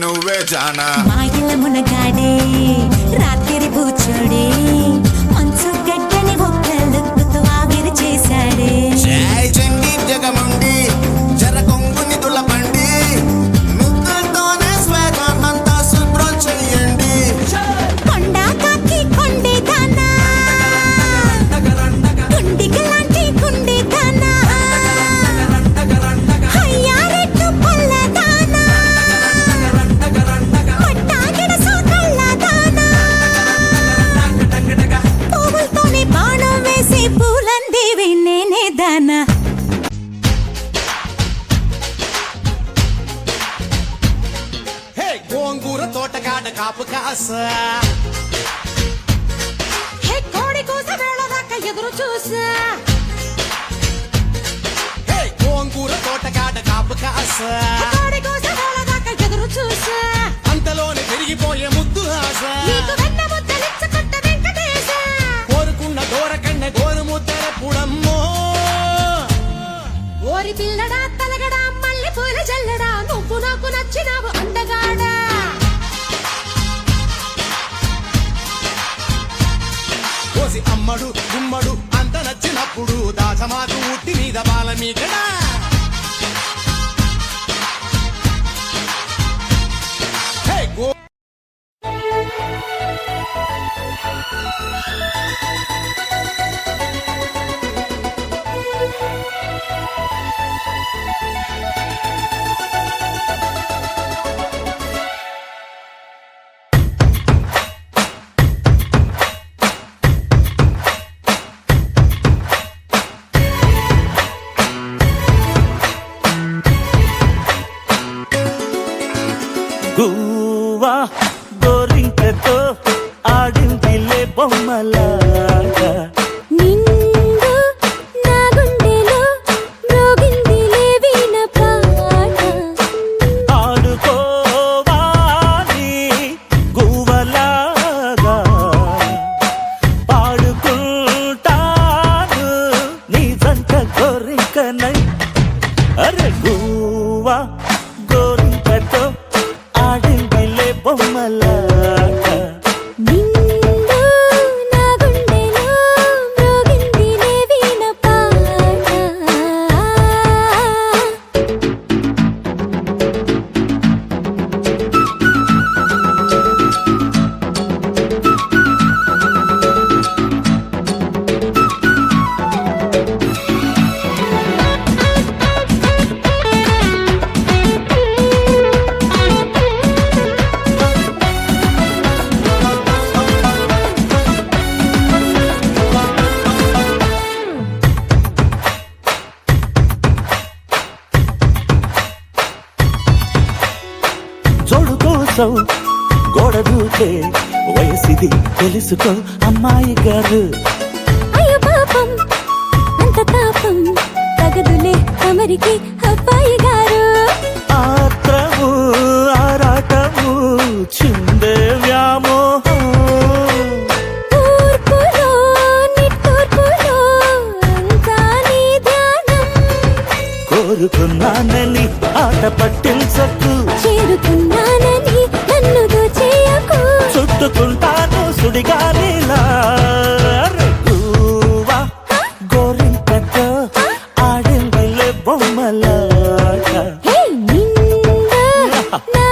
నువ్వే జానా మా ఇళ్ళ మునగాడే రాత్రి కూర్చోడే మంచు గడ్డని ఒక్కలుక్కుతూ ఆవిరి చేశాడే జై చండి జగముండి జర కొంగుని తులపండి ముద్దుతోనే స్వేగాన్నంతా శుభ్రం చెయ్యండి కొండ కాకి కొండే దానా గుండిగ లాంటి గుండె దానా హయ్యారెట్టు పల్ల దానా పట్టాగిడ సోకళ్ళ దానా పువ్వులతోనే బాణం వేసి పూలందేవి నేనే దానా హే గోంగూర తోటకాడ కాపు కాస హే కోడి కూస వేళ దాకా ఎదురు చూసా హే గోంగూర తోటకాడ కాపు కాస కోడి కూస వేళ దాకా ఎదురు చూసా అంతలోనే పెరిగిపోయే ముద్దు ఆశ నీకు వెన్న ముద్దలిచ్చుకుంట వెంకటేశ కోరుకున్న దూరకన్న గోరు ముద్దర పుడమ్మో ఓరి పిల్లడా తలగడా మల్లె పూల జల్లడా నువ్వు నాకు నచ్చినావు అందగాడా కోసి అమ్మడు గుమ్మడు అంత నచ్చినప్పుడు దాచమాకు ఉట్టి మీద బాల మీకడా హే గో గువ్వా గోరింకతో ఆడిందిలే బొమ్మలాగా నిండు నా గుండెలో మ్రోగిందిలే వీణ పాట ఆడుకోవాలి గువ్వలాగా పాడుకుంటాను నీ జంట గోరింకనై అరే గువ్వా గోరింకతో ఆడిందిలే బొమ్మలాగా నిండు నా గుండెలో మ్రోగిందిలే వీణ పాట జోడు కోసం గోడ దూకే వయసిది తెలుసుకో అమ్మాయి గారు అయ్యో పాపం అంత తాపం తగదులే తమరికి అబ్బాయి గారు ఆత్రము ఆరాటము చిందే వ్యామోహం తూర్పులో నిట్టూర్పులో అంతా నీ ధ్యానం కోరుకున్నానని ఆట పట్టించకు చేరుకున్నానని నన్ను దోచేయకు చుట్టుకుంటాను సుడిగాలిలా గువ్వా గోరింకతో ఆడిందిలే బొమ్మలాగా హే నిండా నా